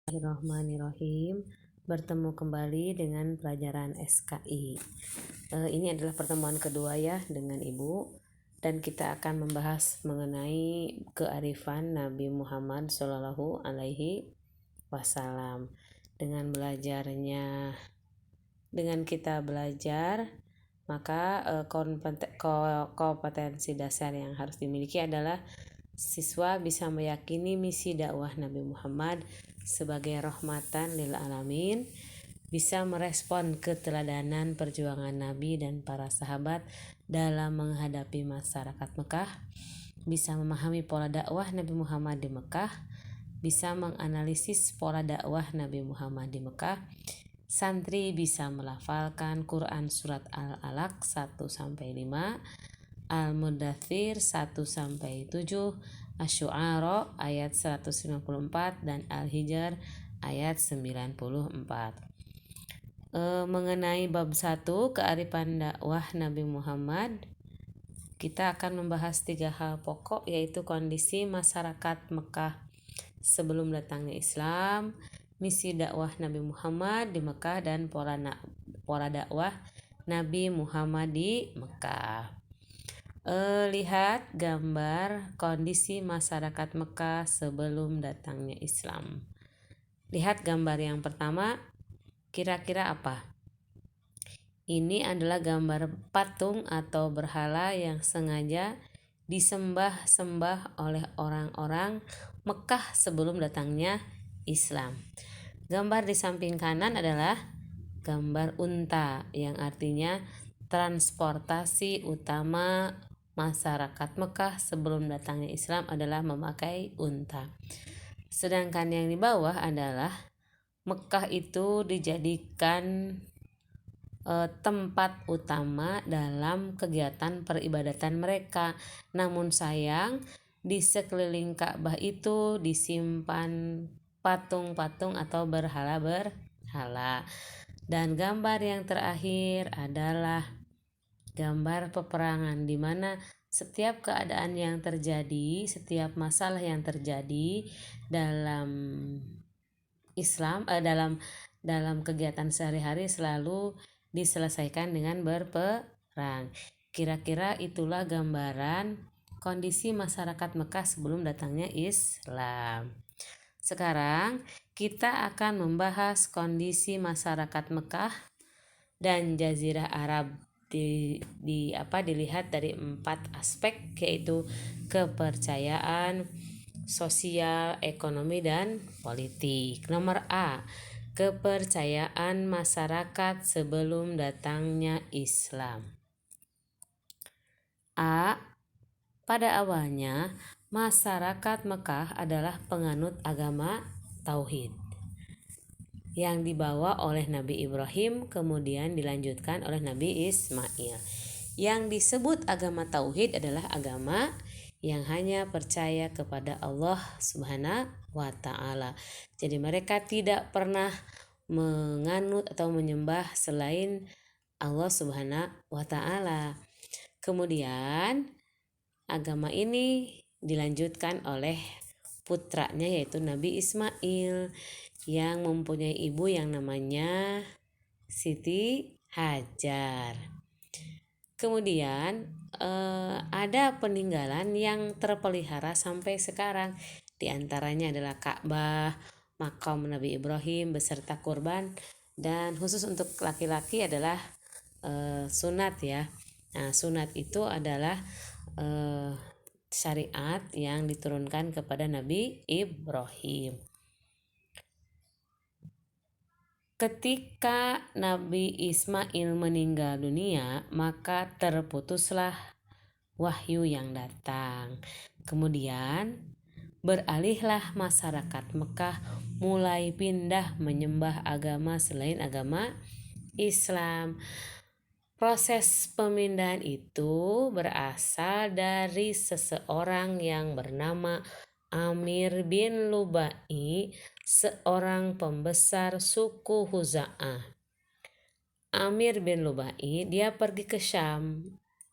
Bismillahirrahmanirrahim. Bertemu kembali dengan pelajaran SKI. Ini adalah pertemuan kedua ya dengan Ibu, dan kita akan membahas mengenai kearifan Nabi Muhammad Shallallahu Alaihi Wasallam. Dengan kita belajar, maka kompetensi dasar yang harus dimiliki adalah siswa bisa meyakini misi dakwah Nabi Muhammad sebagai rahmatan lil alamin, bisa merespon keteladanan perjuangan Nabi dan para sahabat dalam menghadapi masyarakat Mekah, bisa memahami pola dakwah Nabi Muhammad di Mekah, bisa menganalisis pola dakwah Nabi Muhammad di Mekah. Santri bisa melafalkan Quran surat Al-Alaq 1-5, Al-Mudaththir 1-7, Asy-Syu'ara ayat 154 dan Al-Hijr ayat 94. Mengenai bab 1 kearifan dakwah Nabi Muhammad, kita akan membahas 3 hal pokok, yaitu kondisi masyarakat Mekah sebelum datangnya Islam, misi dakwah Nabi Muhammad di Mekah, dan pola dakwah Nabi Muhammad di Mekah. Lihat gambar kondisi masyarakat Mekah sebelum datangnya Islam. Lihat gambar yang pertama, kira-kira apa? Ini adalah gambar patung atau berhala yang sengaja disembah-sembah oleh orang-orang Mekah sebelum datangnya Islam. Gambar di samping kanan adalah gambar unta, yang artinya transportasi utama masyarakat Mekah sebelum datangnya Islam adalah memakai unta. Sedangkan yang di bawah adalah Mekah itu dijadikan tempat utama dalam kegiatan peribadatan mereka. Namun sayang, di sekeliling Ka'bah itu disimpan patung-patung atau berhala-berhala. Dan gambar yang terakhir adalah gambar peperangan, di mana setiap keadaan yang terjadi, setiap masalah yang terjadi dalam Islam, dalam kegiatan sehari-hari selalu diselesaikan dengan berperang. Kira-kira itulah gambaran kondisi masyarakat Mekah sebelum datangnya Islam. Sekarang kita akan membahas kondisi masyarakat Mekah dan Jazirah Arab dilihat dari 4 aspek, yaitu kepercayaan, sosial, ekonomi, dan politik. Nomor A, kepercayaan masyarakat sebelum datangnya Islam. A. Pada awalnya, masyarakat Mekah adalah penganut agama Tauhid yang dibawa oleh Nabi Ibrahim, kemudian dilanjutkan oleh Nabi Ismail. Yang disebut agama Tauhid adalah agama yang hanya percaya kepada Allah Subhanahu wa Ta'ala. Jadi mereka tidak pernah menganut atau menyembah selain Allah Subhanahu wa Ta'ala. Kemudian agama ini dilanjutkan oleh putranya, yaitu Nabi Ismail, yang mempunyai ibu yang namanya Siti Hajar. Kemudian ada peninggalan yang terpelihara sampai sekarang. Di antaranya adalah Ka'bah, makam Nabi Ibrahim beserta kurban, dan khusus untuk laki-laki adalah sunat ya. Nah, sunat itu adalah syariat yang diturunkan kepada Nabi Ibrahim. Ketika Nabi Ismail meninggal dunia, maka terputuslah wahyu yang datang. Kemudian beralihlah masyarakat Mekah mulai pindah menyembah agama selain agama Islam. Proses pemindahan itu berasal dari seseorang yang bernama Amir bin Lubai, seorang pembesar suku Huza'ah. Amir bin Lubai, dia pergi ke Syam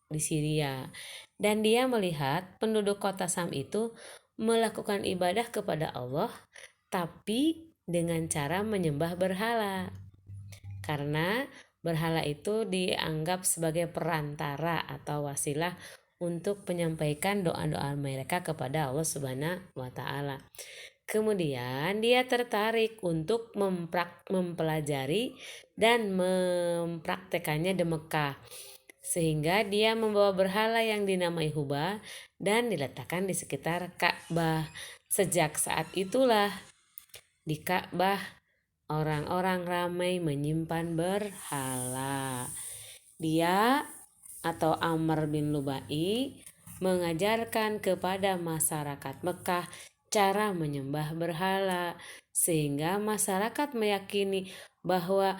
di Syria, dan dia melihat penduduk kota Syam itu melakukan ibadah kepada Allah, tapi dengan cara menyembah berhala. Karena berhala itu dianggap sebagai perantara atau wasilah untuk menyampaikan doa-doa mereka kepada Allah Subhanahu wa taala. Kemudian dia tertarik untuk mempelajari dan mempraktekannya di Mekah. Sehingga dia membawa berhala yang dinamai Hubal dan diletakkan di sekitar Ka'bah. Sejak saat itulah di Ka'bah orang-orang ramai menyimpan berhala. Dia atau Amr bin Lubai mengajarkan kepada masyarakat Mekah cara menyembah berhala, sehingga masyarakat meyakini bahwa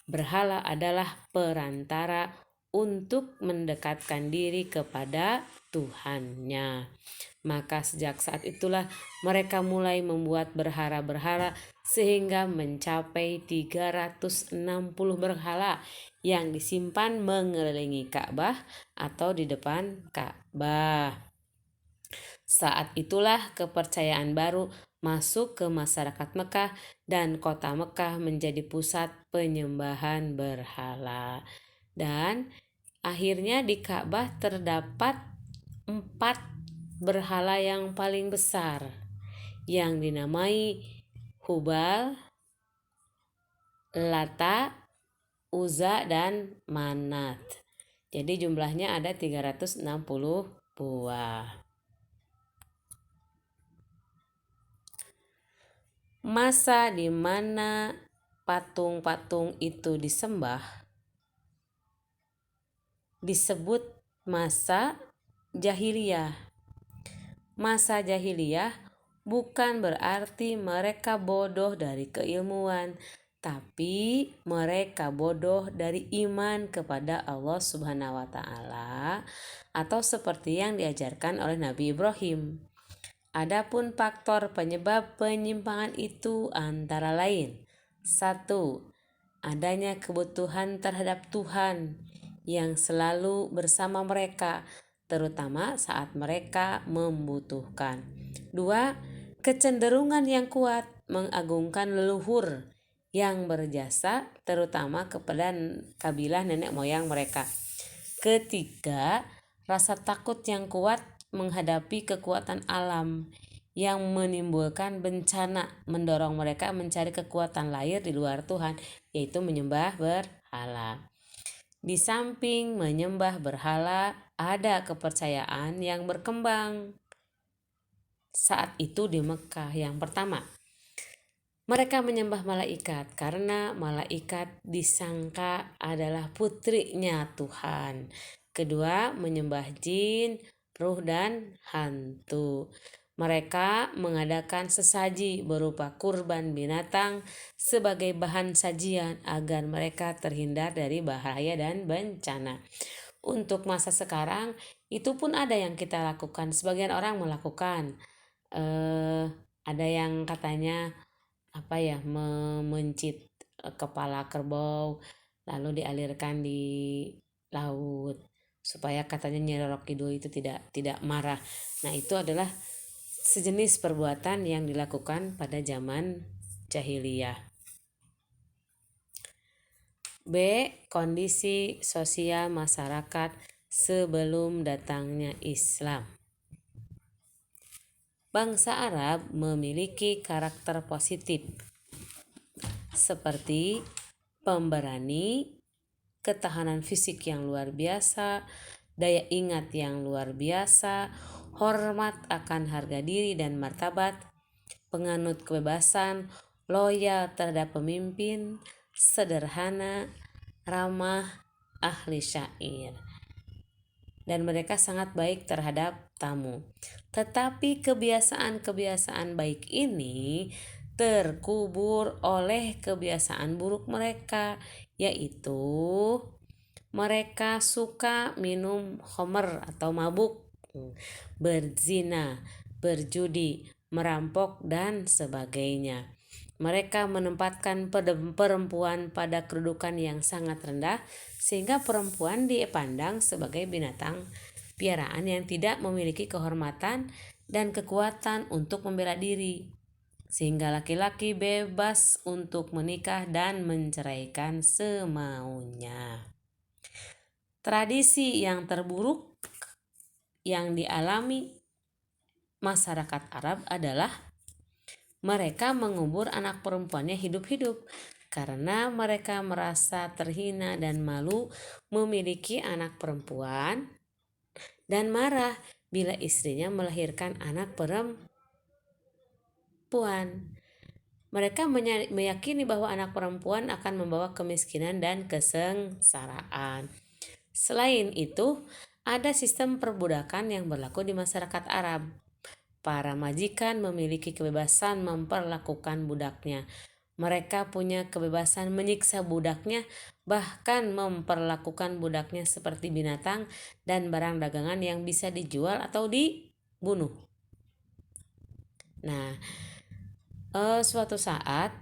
berhala adalah perantara untuk mendekatkan diri kepada Tuhannya. Maka sejak saat itulah mereka mulai membuat berhala-berhala sehingga mencapai 360 berhala yang disimpan mengelilingi Ka'bah atau di depan Ka'bah. Saat itulah kepercayaan baru masuk ke masyarakat Mekah dan kota Mekah menjadi pusat penyembahan berhala. Dan akhirnya di Ka'bah terdapat 4 berhala yang paling besar yang dinamai Hubal, Lata, Uzza, dan Manat. Jadi jumlahnya ada 360 buah. Masa di mana patung-patung itu disembah disebut masa jahiliyah. Masa jahiliyah bukan berarti mereka bodoh dari keilmuan, tapi mereka bodoh dari iman kepada Allah Subhanahu wa taala atau seperti yang diajarkan oleh Nabi Ibrahim. Adapun faktor penyebab penyimpangan itu antara lain: 1. Adanya kebutuhan terhadap Tuhan yang selalu bersama mereka, terutama saat mereka membutuhkan. 2. Kecenderungan yang kuat mengagungkan leluhur yang berjasa, terutama kepada kabilah nenek moyang mereka. 3. Rasa takut yang kuat menghadapi kekuatan alam yang menimbulkan bencana, mendorong mereka mencari kekuatan lahir di luar Tuhan, yaitu menyembah berhala. Di samping menyembah berhala, ada kepercayaan yang berkembang saat itu di Mekah. Yang pertama, mereka menyembah malaikat karena malaikat disangka adalah putrinya Tuhan. Kedua, menyembah jin, ruh, dan hantu. Mereka mengadakan sesaji berupa kurban binatang sebagai bahan sajian agar mereka terhindar dari bahaya dan bencana. Untuk masa sekarang itu pun ada yang kita lakukan. Sebagian orang melakukan. Ada yang katanya mencit kepala kerbau lalu dialirkan di laut supaya katanya Nyi Roro Kidul itu tidak marah. Nah, itu adalah sejenis perbuatan yang dilakukan pada zaman jahiliyah. B. Kondisi sosial masyarakat sebelum datangnya Islam. Bangsa Arab memiliki karakter positif seperti pemberani, ketahanan fisik yang luar biasa, daya ingat yang luar biasa, hormat akan harga diri dan martabat, penganut kebebasan, loyal terhadap pemimpin, sederhana, ramah, ahli syair. Dan mereka sangat baik terhadap tamu. Tetapi kebiasaan-kebiasaan baik ini terkubur oleh kebiasaan buruk mereka, yaitu mereka suka minum khamr atau mabuk, berzina, berjudi, merampok, dan sebagainya. Mereka menempatkan perempuan pada kedudukan yang sangat rendah, sehingga perempuan dipandang sebagai binatang piaraan yang tidak memiliki kehormatan dan kekuatan untuk membela diri. sehingga laki-laki bebas untuk menikah dan menceraikan semaunya. Tradisi yang terburuk yang dialami masyarakat Arab adalah mereka mengubur anak perempuannya hidup-hidup karena mereka merasa terhina dan malu memiliki anak perempuan dan marah bila istrinya melahirkan anak perempuan. Mereka meyakini bahwa anak perempuan akan membawa kemiskinan dan kesengsaraan. Selain itu, ada sistem perbudakan yang berlaku di masyarakat Arab. Para majikan memiliki kebebasan memperlakukan budaknya. Mereka punya kebebasan menyiksa budaknya, bahkan memperlakukan budaknya seperti binatang dan barang dagangan yang bisa dijual atau dibunuh. Nah, suatu saat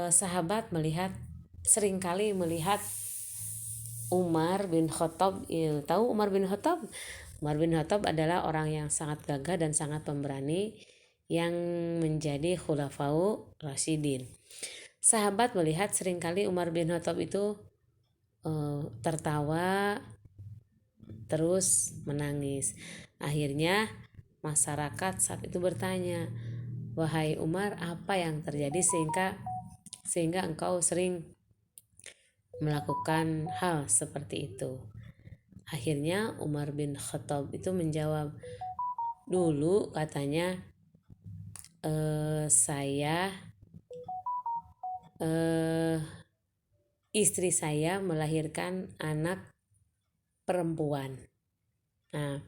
sahabat seringkali melihat Umar bin Khattab. Tahu Umar bin Khattab? Umar bin Khattab adalah orang yang sangat gagah dan sangat pemberani yang menjadi khulafau Rasyidin. Sahabat melihat seringkali Umar bin Khattab itu tertawa terus menangis. Akhirnya masyarakat saat itu bertanya, "Wahai Umar, apa yang terjadi sehingga engkau sering melakukan hal seperti itu?" Akhirnya Umar bin Khattab itu menjawab, "Dulu," katanya, "saya istri saya melahirkan anak perempuan. Nah,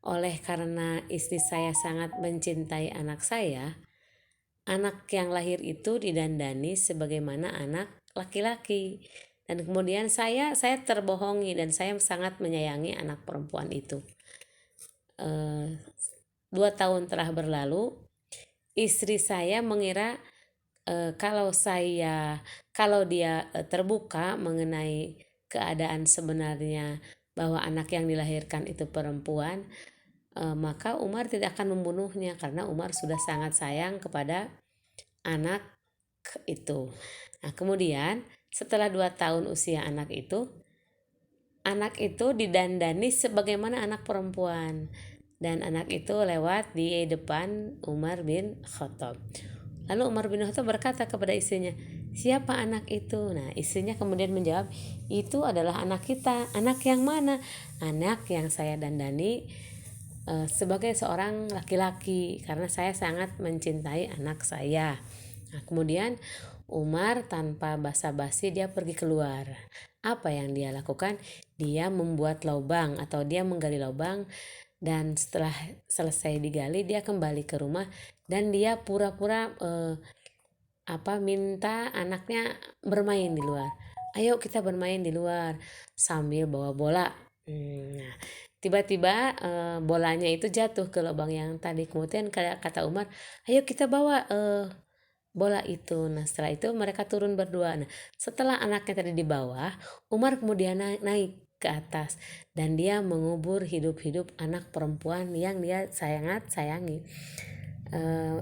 oleh karena istri saya sangat mencintai anak saya, anak yang lahir itu didandani sebagaimana anak laki-laki. Dan kemudian saya terbohongi dan saya sangat menyayangi anak perempuan itu. 2 tahun telah berlalu, istri saya mengira kalau dia terbuka mengenai keadaan sebenarnya bahwa anak yang dilahirkan itu perempuan, maka Umar tidak akan membunuhnya karena Umar sudah sangat sayang kepada anak itu. Nah, kemudian setelah 2 tahun usia anak itu didandani sebagaimana anak perempuan, dan anak itu lewat di depan Umar bin Khattab. Lalu Umar bin Khattab berkata kepada istrinya, "Siapa anak itu?" Nah, istrinya kemudian menjawab, "Itu adalah anak kita." "Anak yang mana?" "Anak yang saya dandani sebagai seorang laki-laki karena saya sangat mencintai anak saya." Nah, kemudian Umar tanpa basa-basi dia pergi keluar. Apa yang dia lakukan? Dia membuat lubang atau dia menggali lubang, dan setelah selesai digali dia kembali ke rumah dan dia pura-pura minta anaknya bermain di luar. "Ayo kita bermain di luar," sambil bawa bola. Nah, tiba-tiba bolanya itu jatuh ke lubang yang tadi. Kemudian kata Umar, "Ayo kita bawa bola itu." Nah, setelah itu mereka turun berdua. Nah, setelah anaknya tadi di bawah, Umar kemudian naik ke atas dan dia mengubur hidup-hidup anak perempuan yang dia sangat sayangi.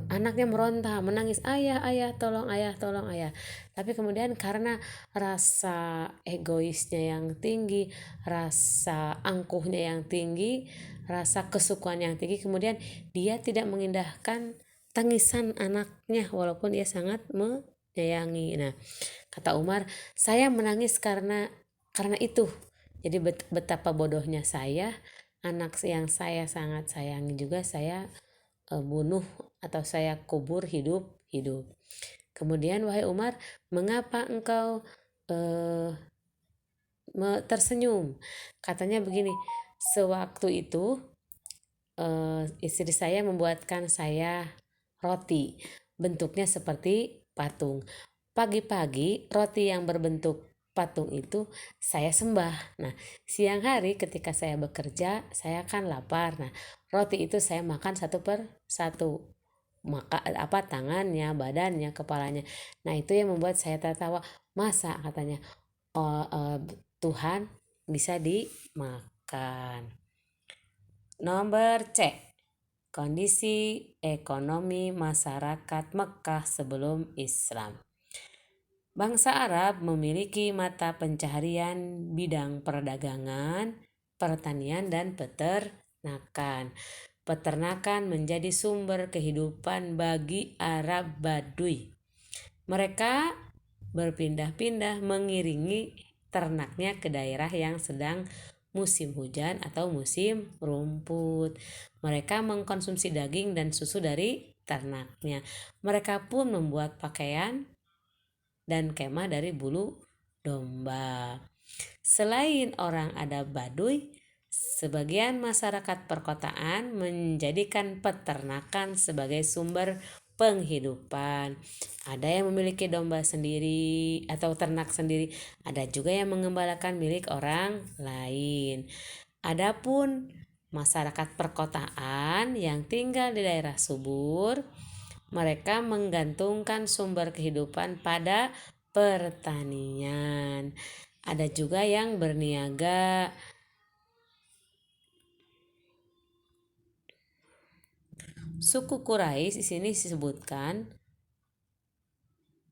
Anaknya meronta, menangis, "Ayah, ayah, tolong ayah, tolong ayah." Tapi kemudian karena rasa egoisnya yang tinggi, rasa angkuhnya yang tinggi, rasa kesukuan yang tinggi, kemudian dia tidak mengindahkan tangisan anaknya walaupun dia sangat menyayangi. Nah, kata Umar, "Saya menangis karena itu." Jadi betapa bodohnya saya, anak yang saya sangat sayangi juga saya bunuh atau saya kubur hidup-hidup. Kemudian, "Wahai Umar, mengapa engkau tersenyum?" Katanya begini, "Sewaktu itu istri saya membuatkan saya roti, bentuknya seperti patung. Pagi-pagi roti yang berbentuk patung itu saya sembah. Nah, siang hari ketika saya bekerja saya akan lapar. Nah, roti itu saya makan satu per satu. Maka tangannya, badannya, kepalanya. Nah, itu yang membuat saya tertawa. Masa," katanya, Tuhan bisa dimakan. Nomor C. kondisi ekonomi masyarakat Mekkah sebelum Islam. Bangsa Arab memiliki mata pencaharian bidang perdagangan, pertanian, dan peternakan. Peternakan menjadi sumber kehidupan bagi Arab Baduy. Mereka berpindah-pindah mengiringi ternaknya ke daerah yang sedang musim hujan atau musim rumput. Mereka mengkonsumsi daging dan susu dari ternaknya. Mereka pun membuat pakaian dan kemah dari bulu domba. Selain orang ada Baduy, sebagian masyarakat perkotaan menjadikan peternakan sebagai sumber penghidupan. Ada yang memiliki domba sendiri atau ternak sendiri, ada juga yang mengembalakan milik orang lain. Adapun masyarakat perkotaan yang tinggal di daerah subur, mereka menggantungkan sumber kehidupan pada pertanian. Ada juga yang berniaga. Suku Quraisy di sini disebutkan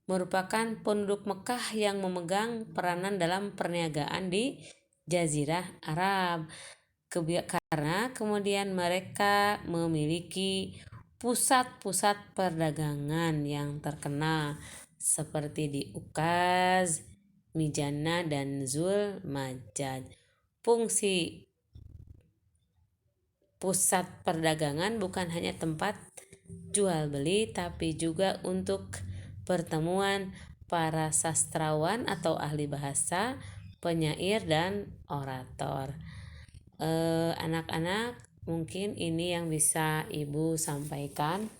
merupakan penduduk Mekah yang memegang peranan dalam perniagaan di Jazirah Arab. Karena kemudian mereka memiliki pusat-pusat perdagangan yang terkenal seperti di Ukaz, Mijana, dan Zulmajjad. Fungsi pusat perdagangan bukan hanya tempat jual beli, tapi juga untuk pertemuan para sastrawan atau ahli bahasa, penyair, dan orator. Anak-anak, mungkin ini yang bisa Ibu sampaikan.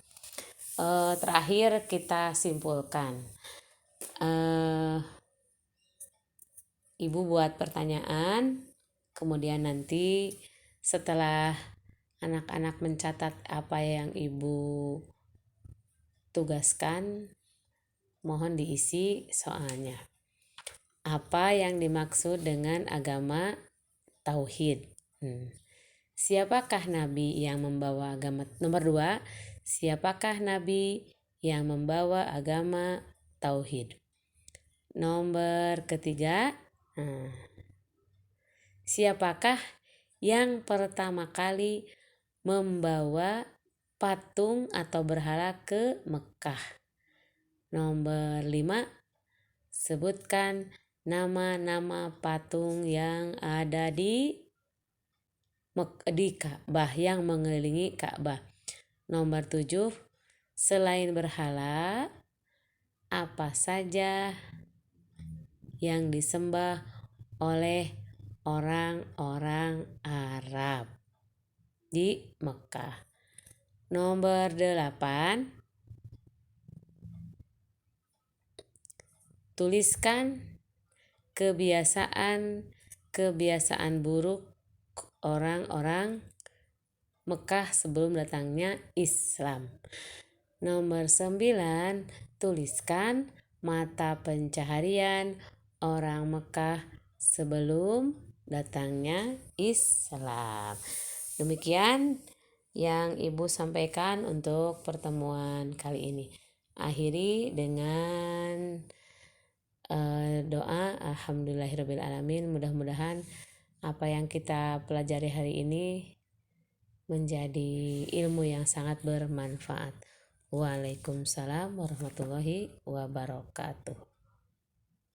Terakhir kita simpulkan. Ibu buat pertanyaan, kemudian nanti setelah anak-anak mencatat apa yang Ibu tugaskan, mohon diisi soalnya. Apa yang dimaksud dengan agama tauhid? Siapakah nabi yang membawa agama? Nomor 2, siapakah nabi yang membawa agama tauhid? Nomor 3, siapakah yang pertama kali membawa patung atau berhala ke Mekah? Nomor 5, sebutkan nama-nama patung yang ada di Ka'bah, yang mengelilingi Ka'bah. Nomor 7, selain berhala, apa saja yang disembah oleh orang-orang Arab di Mekah? Nomor 8, tuliskan kebiasaan buruk orang-orang Mekah sebelum datangnya Islam. Nomor 9, tuliskan mata pencaharian orang Mekah sebelum datangnya Islam. Demikian yang Ibu sampaikan untuk pertemuan kali ini. Akhiri dengan doa alhamdulillahirrabbilalamin. Mudah-mudahan apa yang kita pelajari hari ini menjadi ilmu yang sangat bermanfaat. Waalaikumsalam warahmatullahi wabarakatuh.